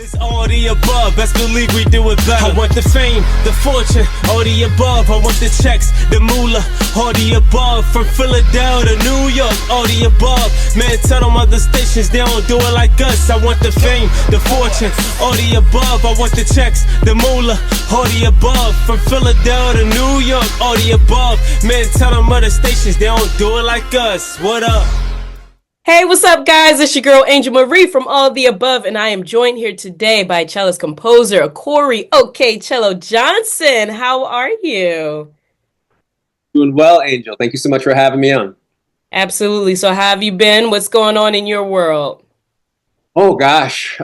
It's all the above, best believe we do it better. I want the fame, the fortune, all the above. I want the checks, the moolah, all the above. From Philadelphia to New York, all the above. Man, tell them other stations they don't do it like us. I want the fame, the fortune, all the above. I want the checks, the moolah, all the above. From Philadelphia to New York, all the above. Man, tell them other stations they don't do it like us. What up? Hey, what's up, guys? It's your girl, Angel Marie from All the Above, and I am joined here today by Cellist-Composer Okorie, OkCello Johnson. How are you? Doing well, Angel. Thank you so much for having me on. Absolutely. So how have you been? What's going on in your world? Oh gosh,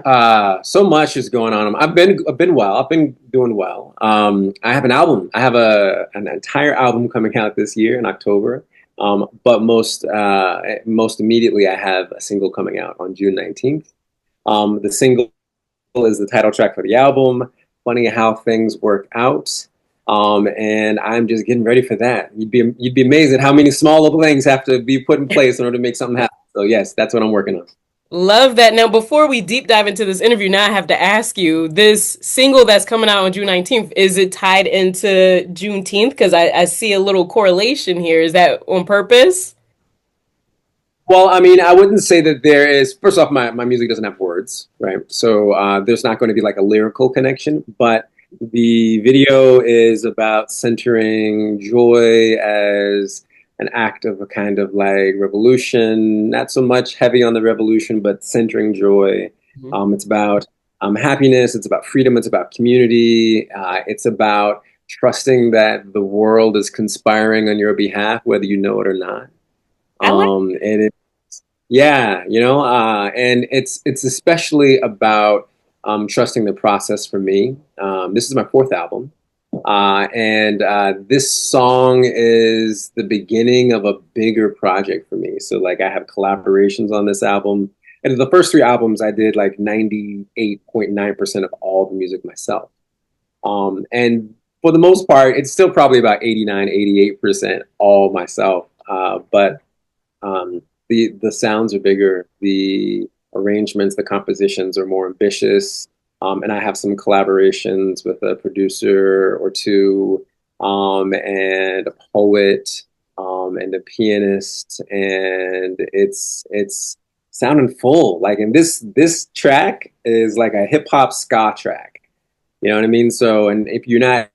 so much is going on. I've been well. I've been doing well. I have an album. I have an entire album coming out this year in October. But most immediately, I have a single coming out on June 19th. The single is the title track for the album. Funny how things work out. And I'm just getting ready for that. You'd be amazed at how many small little things have to be put in place in order to make something happen. So yes, that's what I'm working on. Love that. Now, before we deep dive into this interview, now I have to ask you, this single that's coming out on June 19th, is it tied into Juneteenth? Because I see a little correlation here. Is that on purpose? Well, I mean, I wouldn't say that there is. First off, my music doesn't have words, right? So there's not going to be like a lyrical connection, but the video is about centering joy as an act of a kind of like revolution, not so much heavy on the revolution, but centering joy. It's about happiness, it's about freedom, it's about community, it's about trusting that the world is conspiring on your behalf, whether you know it or not. And it's, yeah, and it's especially about trusting the process for me. This is my fourth album. And this song is the beginning of a bigger project for me. So like I have collaborations on this album. And the first three albums I did like 98.9% of all the music myself. And for the most part, it's still probably about 89, 88% all myself. But the sounds are bigger, the arrangements, the compositions are more ambitious. And I have some collaborations with a producer or two, and a poet, and a pianist, and it's sounding full. Like, and this track is like a hip hop ska track. You know what I mean? So, and if you're not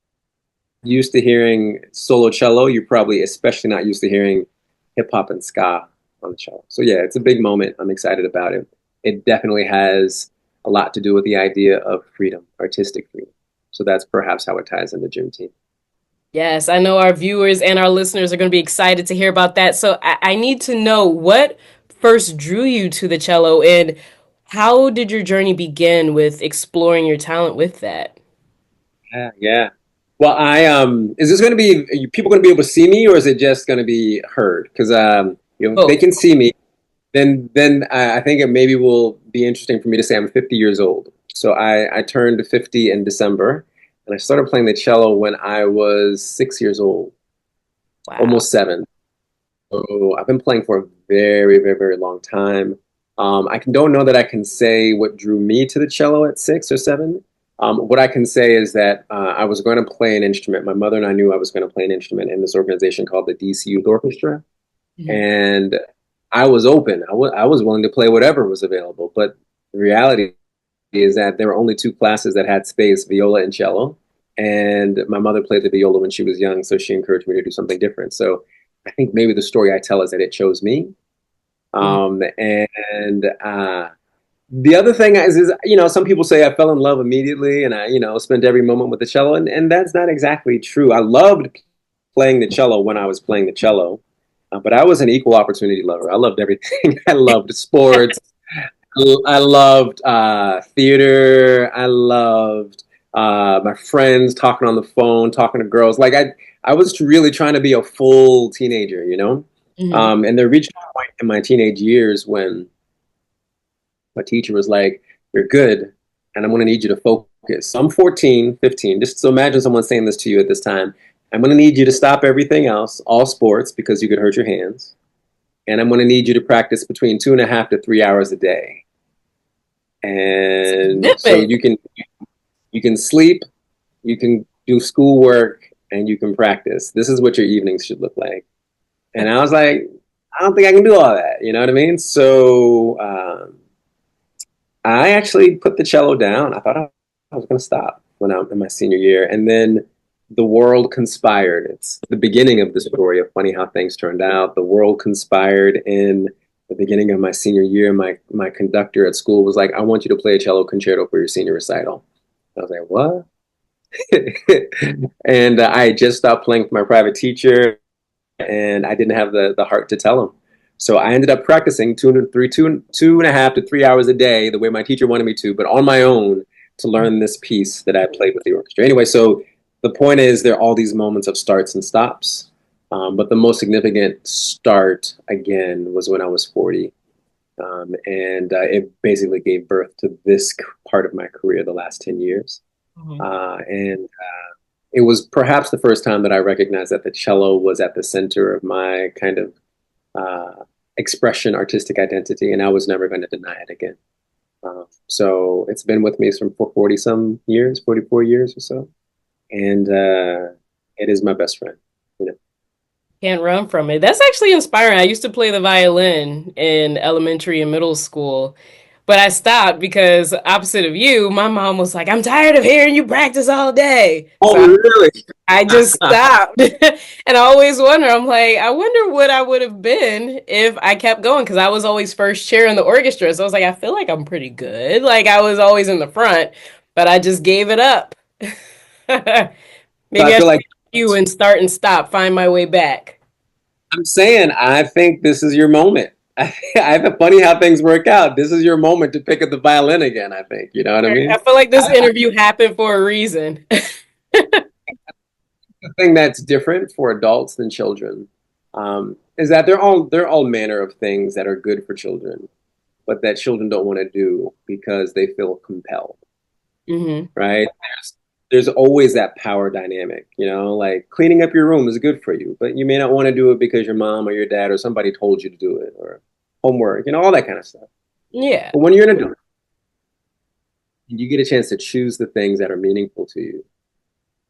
used to hearing solo cello, you're probably especially not used to hearing hip hop and ska on the cello. So yeah, it's a big moment. I'm excited about it. It definitely has a lot to do with the idea of freedom, artistic freedom. So that's perhaps how it ties into Juneteenth. Yes, I know our viewers and our listeners are going to be excited to hear about that. So I need to know what first drew you to the cello, and how did your journey begin with exploring your talent with that? Yeah. Well, is this going to be, are people going to be able to see me, or is it just going to be heard? Because they can see me. Then I think it maybe will be interesting for me to say I'm 50 years old. So I turned 50 in December, and I started playing the cello when I was 6 years old, Wow. almost 7. So I've been playing for a very, very, very long time. Don't know that I can say what drew me to the cello at 6 or 7. What I can say is that I was going to play an instrument. My mother and I knew I was going to play an instrument in this organization called the DC Youth Orchestra. Mm-hmm. And I was open. I was willing to play whatever was available. But the reality is that there were only 2 classes that had space, viola and cello. And my mother played the viola when she was young, so she encouraged me to do something different. So I think maybe the story I tell is that it chose me. And the other thing is, some people say I fell in love immediately and I, spent every moment with the cello. And that's not exactly true. I loved playing the cello when I was playing the cello. But I was an equal opportunity lover. I loved everything. I loved sports. I loved theater. I loved my friends, talking on the phone, talking to girls. Like I was really trying to be a full teenager, Mm-hmm. And there reached a point in my teenage years when my teacher was like, "You're good, and I'm going to need you to focus." So I'm 14, 15. Just so imagine someone saying this to you at this time. I'm going to need you to stop everything else, all sports, because you could hurt your hands. And I'm going to need you to practice between 2.5 to 3 hours a day. And so Commitment. you can sleep, you can do schoolwork, and you can practice. This is what your evenings should look like. And I was like, I don't think I can do all that. You know what I mean? So I actually put the cello down. I thought I was going to stop when I was in my senior year. And then the world conspired. It's the beginning of the story of funny how things turned out. The world conspired in the beginning of my senior year. My conductor at school was like, I want you to play a cello concerto for your senior recital. I was like, what? And I had just stopped playing for my private teacher, and I didn't have the heart to tell him. So I ended up practicing 2.5 to 3 hours a day, the way my teacher wanted me to, but on my own to learn this piece that I played with the orchestra. Anyway, so the point is there are all these moments of starts and stops. But the most significant start, again, was when I was 40. And it basically gave birth to this part of my career the last 10 years. And it was perhaps the first time that I recognized that the cello was at the center of my kind of expression, artistic identity, and I was never going to deny it again. So it's been with me for 40 some years, 44 years or so. And it is my best friend. You know? Can't run from it. That's actually inspiring. I used to play the violin in elementary and middle school, but I stopped because, opposite of you, my mom was like, I'm tired of hearing you practice all day. Oh, So really? I just stopped. And I always wonder, I'm like, I wonder what I would have been if I kept going, because I was always first chair in the orchestra. So I was like, I feel like I'm pretty good. Like I was always in the front, but I just gave it up. So Maybe I I feel should like do you and start and stop, find my way back. I'm saying, I think this is your moment. I funny how things work out. This is your moment to pick up the violin again, I think. You know what I I mean? feel like this interview happened for a reason. The thing that's different for adults than children is that they're all manner of things that are good for children, but that children don't want to do because they feel compelled, Hmm. right? There's always that power dynamic, you know, like cleaning up your room is good for you, but you may not want to do it because your mom or your dad or somebody told you to do it, or homework, you know, all that kind of stuff. Yeah. But when you're an adult and you get a chance to choose the things that are meaningful to you,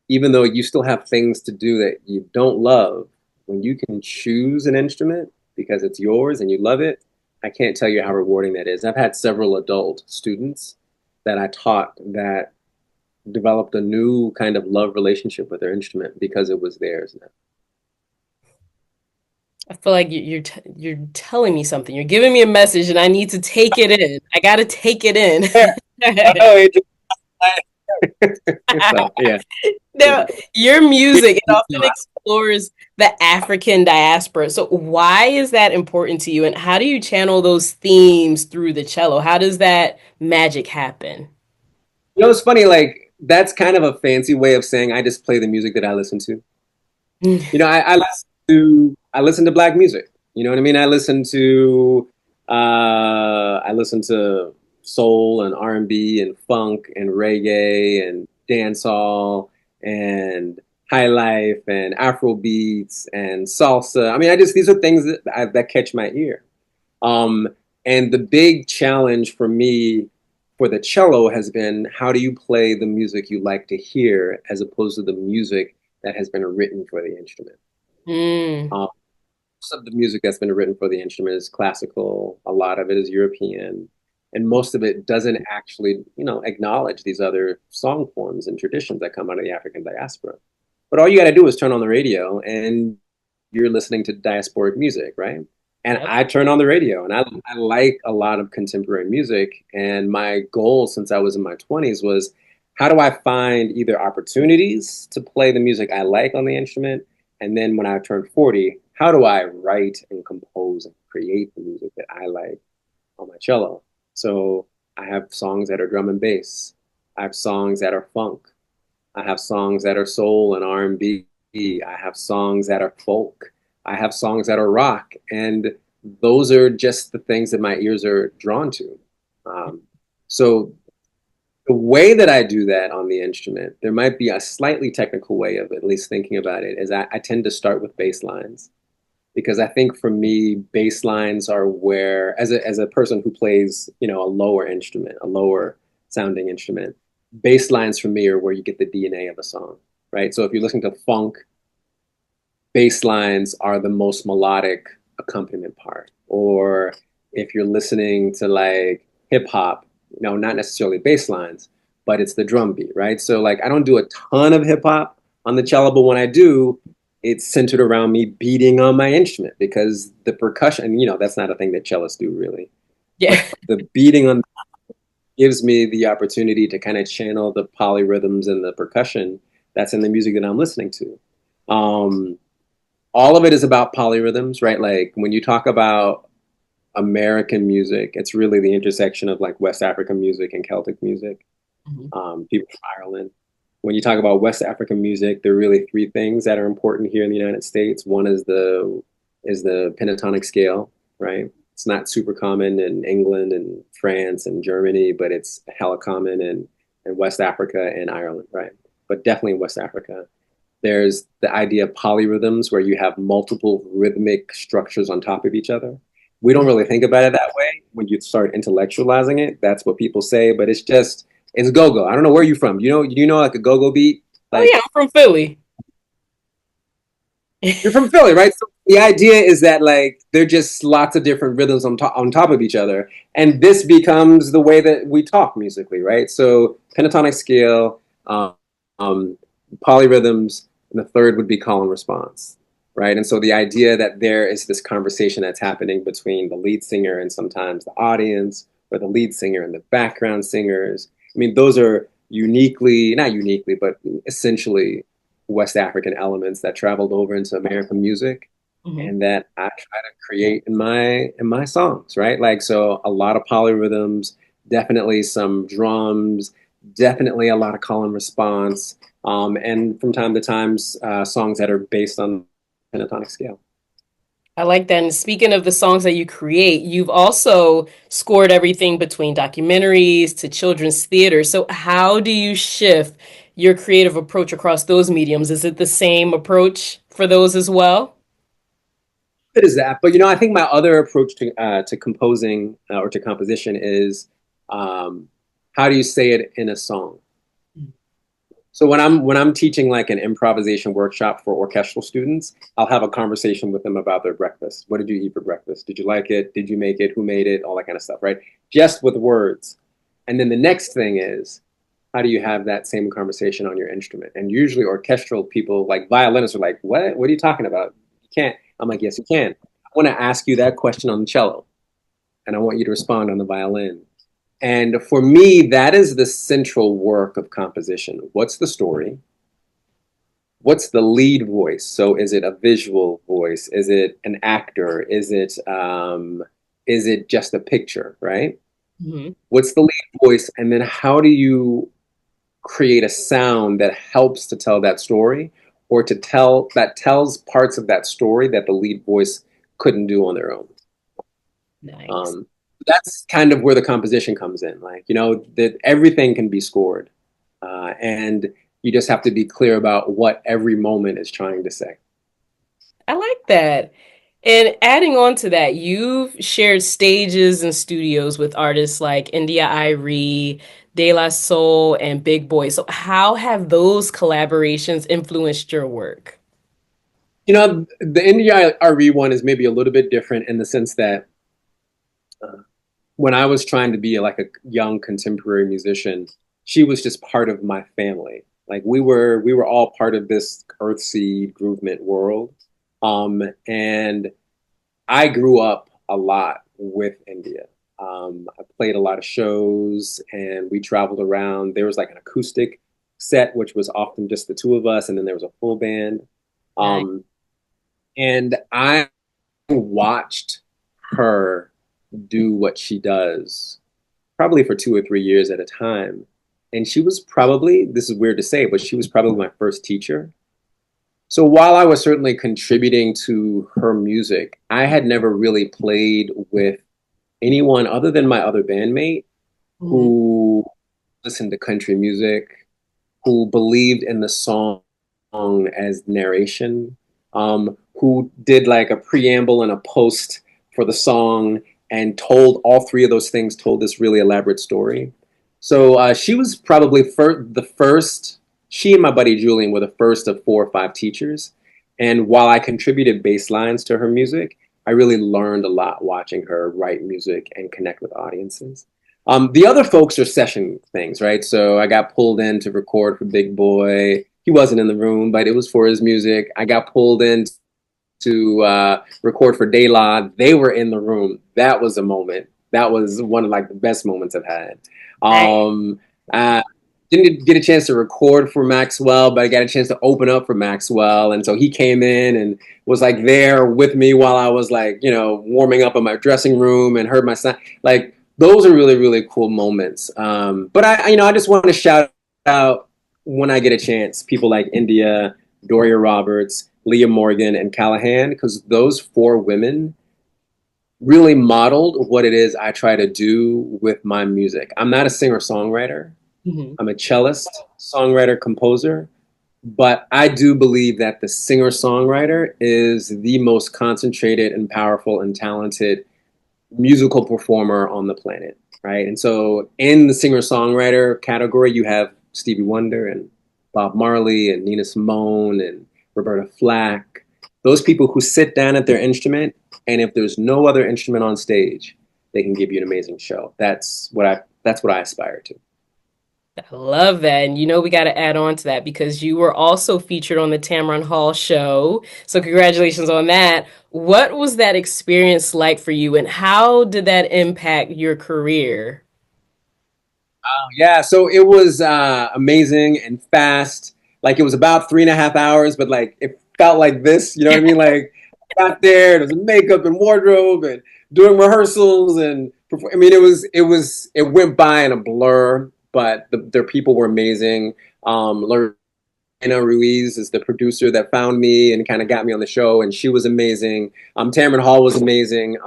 even though you still have things to do that you don't love, when you can choose an instrument because it's yours and you love it, I can't tell you how rewarding that is. I've had several adult students that I taught that developed a new kind of love relationship with their instrument because it was theirs now. I feel like you're telling me something. You're giving me a message, and I need to take it in. I got to take it in. Yeah. Oh, so yeah. Now, your music, it often explores the African diaspora. So, why is that important to you, and how do you channel those themes through the cello? How does that magic happen? You know, it's funny, like that's kind of a fancy way of saying I just play the music that I listen to. You know, I listen to black music. You know what I mean? I listen to soul and R&B and funk and reggae and dancehall and high life and Afro beats and salsa. I mean, these are things that catch my ear. Um, and the big challenge for me for the cello has been how do you play the music you like to hear as opposed to the music that has been written for the instrument. Mm, Um, most of the music that's been written for the instrument is classical. A lot of it is European, and most of it doesn't actually, you know, acknowledge these other song forms and traditions that come out of the African diaspora. But all you got to do is turn on the radio, and you're listening to diasporic music, right? And yep. I turn on the radio, and I like a lot of contemporary music. And my goal since I was in my 20s was how do I find either opportunities to play the music I like on the instrument? And then when I turned 40, how do I write and compose and create the music that I like on my cello? So I have songs that are drum and bass. I have songs that are funk. I have songs that are soul and R&B. I have songs that are folk. I have songs that are rock. And those are just the things that my ears are drawn to. So the way that I do that on the instrument, there might be a slightly technical way of at least thinking about it, is I tend to start with bass lines. because I think for me, bass lines are where, as a person who plays, you know, a lower instrument, a lower sounding instrument, bass lines for me are where you get the DNA of a song, right? So if you listen to funk, bass lines are the most melodic accompaniment part. Or if you're listening to like hip hop, you know, not necessarily bass lines, but it's the drum beat, right? So like I don't do a ton of hip hop on the cello, but when I do, it's centered around me beating on my instrument because the percussion, you know, that's not a thing that cellists do really. Yeah. But the beating on gives me the opportunity to kind of channel the polyrhythms and the percussion that's in the music that I'm listening to. Um, all of it is about polyrhythms, right? Like when you talk about American music, it's really the intersection of like West African music and Celtic music, Mhm. people from Ireland. When you talk about West African music, there are really three things that are important here in the United States. One is the pentatonic scale, right? It's not super common in England and France and Germany, but it's hella common in West Africa and Ireland, right? But definitely in West Africa. There's the idea of polyrhythms where you have multiple rhythmic structures on top of each other. We don't really think about it that way. When you start intellectualizing it, that's what people say, but it's just it's go-go. I don't know where you're from. You know like a go-go beat? Oh Like yeah, I'm from Philly. you're from Philly, right? So the idea is that like they're just lots of different rhythms on top of each other, and this becomes the way that we talk musically, right? So pentatonic scale, um, polyrhythms, and the third would be call and response, right? And so the idea that there is this conversation that's happening between the lead singer and sometimes the audience, or the lead singer and the background singers. I mean, those are uniquely, not uniquely, but essentially West African elements that traveled over into American music Mhm. and that I try to create in my songs, right? Like so a lot of polyrhythms, definitely some drums, definitely a lot of call and response, and from time to time songs that are based on pentatonic scale. I like that. And speaking of the songs that you create, you've also scored everything between documentaries to children's theater. So, how do you shift your creative approach across those mediums? Is it the same approach for those as well? It is that, but you know, I think my other approach to composing or to composition is um, how do you say it in a song? So when I'm teaching like an improvisation workshop for orchestral students, I'll have a conversation with them about their breakfast. What did you eat for breakfast? Did you like it? Did you make it? Who made it? All that kind of stuff, right? Just with words. And then the next thing is, how do you have that same conversation on your instrument? And usually orchestral people, like violinists, are like, "What? What are you talking about? You can't." I'm like, "Yes, you can." I want to ask you that question on the cello, and I want you to respond on the violin. And for me, that is the central work of composition. What's the story? What's the lead voice? So is it a visual voice? Is it an actor? Is it just a picture, right? Mhm. What's the lead voice? And then how do you create a sound that helps to tell that story or to tell that tells parts of that story that the lead voice couldn't do on their own? Nice. Um, that's kind of where the composition comes in. Like, you know, that everything can be scored. And you just have to be clear about what every moment is trying to say. I like that. And adding on to that, you've shared stages and studios with artists like India Irie, De La Soul, and Big Boy. So, how have those collaborations influenced your work? You know, the India RE one is maybe a little bit different in the sense that uh, when I was trying to be like a young contemporary musician, she was just part of my family. Like we were all part of this Earthseed Groovement world. And I grew up a lot with India. I played a lot of shows and we traveled around. There was like an acoustic set, which was often just the two of us, and then there was a full band. Nice. Um, and I watched her do what she does probably for 2 or 3 years at a time. And she was probably, this is weird to say, but she was probably my first teacher. So while I was certainly contributing to her music, I had never really played with anyone other than my other bandmate Mhm. who listened to country music, who believed in the song as narration, who did like a preamble and a post for the song and told all three of those things, told this really elaborate story. So she was probably the first, she and my buddy Julian were the first of 4 or 5 teachers. And while I contributed bass lines to her music, I really learned a lot watching her write music and connect with audiences. The other folks are session things, right? So I got pulled in to record for Big Boy. He wasn't in the room, but it was for his music. I got pulled in to record for De La. They were in the room. That was a moment. That was one of like the best moments I've had. I didn't get a chance to record for Maxwell, but I got a chance to open up for Maxwell, and so he came in and was like there with me while I was like, warming up in my dressing room and heard my son. Like those are really, really cool moments. But I just want to shout out when I get a chance, people like India, Doria Roberts, Leah Morgan, and Callahan, because those 4 women really modeled what it is I try to do with my music. I'm not a singer-songwriter. Mhm. I'm a cellist, songwriter, composer, but I do believe that the singer-songwriter is the most concentrated and powerful and talented musical performer on the planet, right? And so in the singer-songwriter category, you have Stevie Wonder and Bob Marley and Nina Simone and Roberta Flack, those people who sit down at their instrument, and if there's no other instrument on stage, they can give you an amazing show. That's what I aspire to. I love that. And we got to add on to that because you were also featured on the Tamron Hall show. So congratulations on that. What was that experience like for you and how did that impact your career? Yeah, so it was amazing and fast. Like it was about 3.5 hours, but like it felt like this. You know what I mean? Like I got there, there was makeup and wardrobe and doing rehearsals and I mean, it went by in a blur, but their people were amazing. Lorena Ruiz is the producer that found me and kind of got me on the show, and she was amazing. Tamron Hall was amazing.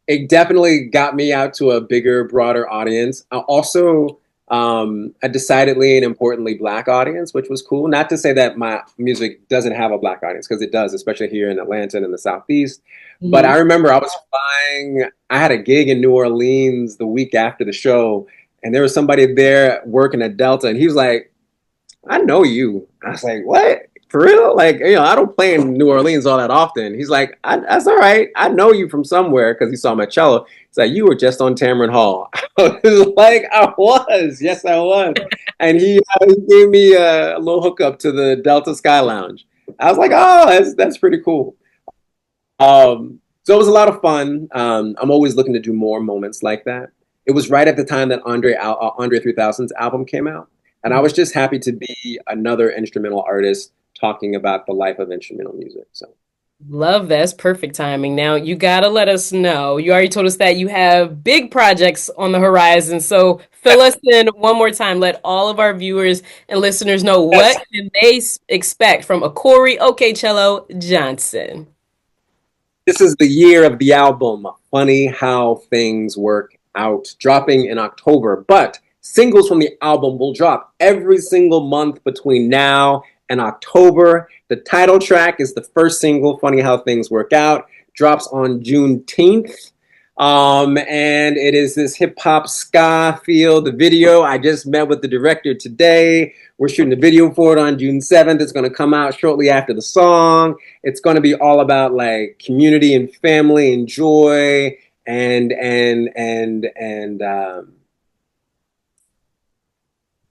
It definitely got me out to a bigger, broader audience. Also, a decidedly and importantly Black audience, which was cool. Not to say that my music doesn't have a Black audience, because it does, especially here in Atlanta and in the Southeast. But I remember I was flying. I had a gig in New Orleans the week after the show, and there was somebody there working at Delta, and he was like, I know you. I was like, what? For real? Like, I don't play in New Orleans all that often. He's like, that's all right. I know you from somewhere because he saw my cello. He's like, you were just on Tamron Hall. I was like, I was. Yes, I was. And he gave me a little hookup to the Delta Sky Lounge. I was like, oh, that's pretty cool. So it was a lot of fun. I'm always looking to do more moments like that. It was right at the time that Andre 3000's album came out. And I was just happy to be another instrumental artist talking about the life of instrumental music. So Love that. That's perfect timing. Now, you got to let us know. You already told us that you have big projects on the horizon. So fill us in one more time. Let all of our viewers and listeners know yes, what can they expect from Okorie OkCello Johnson. this is the year of the album, Funny How Things Work Out, dropping in October. But singles from the album will drop every single month between now and October. The title track is the first single, Funny How Things Work Out, drops on Juneteenth. And it is this hip hop ska feel. The video, I just met with the director today. We're shooting the video for it on June 7th. It's going to come out shortly after the song. It's going to be all about like community and family and joy and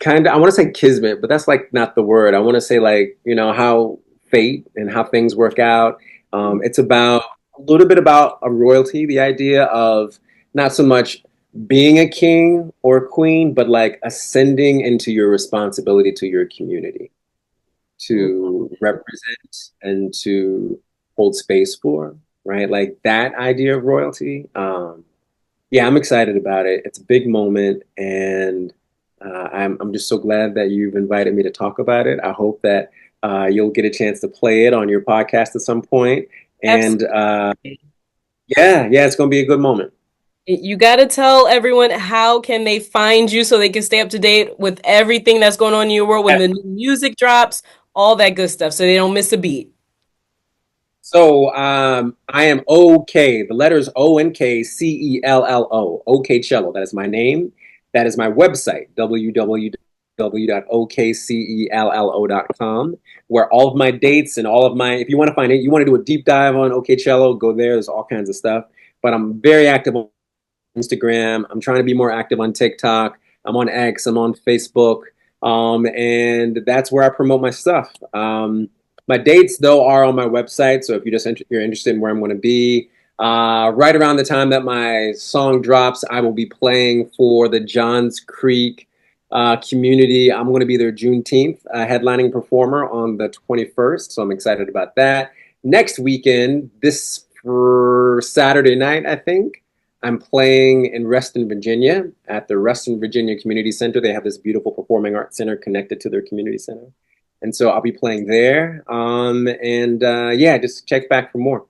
kind of, I want to say kismet, but that's like not the word. I want to say like, how fate and how things work out. It's about a little bit about a royalty, the idea of not so much being a king or queen, but like ascending into your responsibility to your community, to represent and to hold space for, right? Like that idea of royalty. Yeah, I'm excited about it. It's a big moment, and I'm just so glad that you've invited me to talk about it. I hope that you'll get a chance to play it on your podcast at some point. And yeah, it's going to be a good moment. You got to tell everyone how can they find you so they can stay up to date with everything that's going on in your world when the new music drops, all that good stuff, so they don't miss a beat. So I am OK. The letters ONKCELLO. OkCello. That is my name. That is my website, www.okcello.com, where all of my dates and all of my, if you want to find it, you want to do a deep dive on OkCello, go there. There's all kinds of stuff. But I'm very active on Instagram. I'm trying to be more active on TikTok. I'm on X. I'm on Facebook. And that's where I promote my stuff. My dates, though, are on my website. So if you're interested in where I'm going to be, right around the time that my song drops, I will be playing for the Johns Creek community. I'm going to be their Juneteenth headlining performer on the 21st. So I'm excited about that. Next weekend, this Saturday night, I think, I'm playing in Reston, Virginia at the Reston, Virginia Community Center. They have this beautiful performing arts center connected to their community center. And so I'll be playing there. Yeah, just check back for more.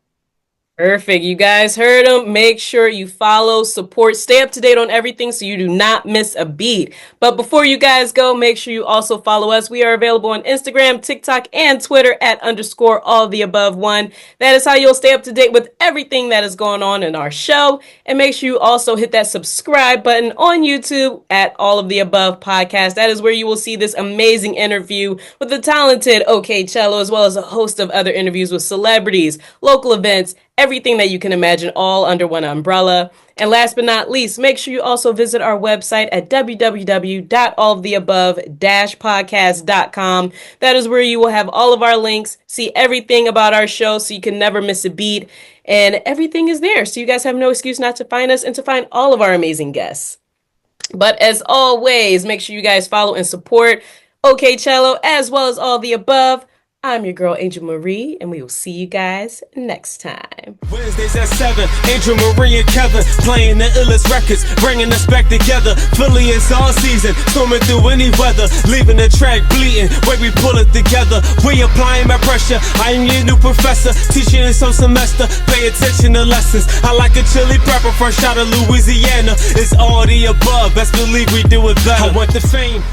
Perfect. You guys heard him. Make sure you follow, support, stay up to date on everything so you do not miss a beat. But before you guys go, make sure you also follow us. We are available on Instagram, TikTok, and Twitter at _alltheabove1. That is how you'll stay up to date with everything that is going on in our show. And make sure you also hit that subscribe button on YouTube at All of the Above Podcast. That is where you will see this amazing interview with the talented OkCello, as well as a host of other interviews with celebrities, local events, everything that you can imagine, all under one umbrella. And last but not least, make sure you also visit our website at www.alloftheabove-podcast.com. That is where you will have all of our links, see everything about our show so you can never miss a beat. And everything is there, so you guys have no excuse not to find us and to find all of our amazing guests. But as always, make sure you guys follow and support OkCello as well as All the Above. I'm your girl, Angel Marie, and we will see you guys next time. Wednesdays at 7, Angel Marie and Kevin playing the illest records, bringing us back together. Philly is all season, swimming through any weather, leaving the track bleeding, way we pull it together. We applying my pressure, I am your new professor, teaching in some semester, pay attention to lessons. I like a chili pepper, fresh out of Louisiana. It's all the above, best believe we do it better. I want the fame.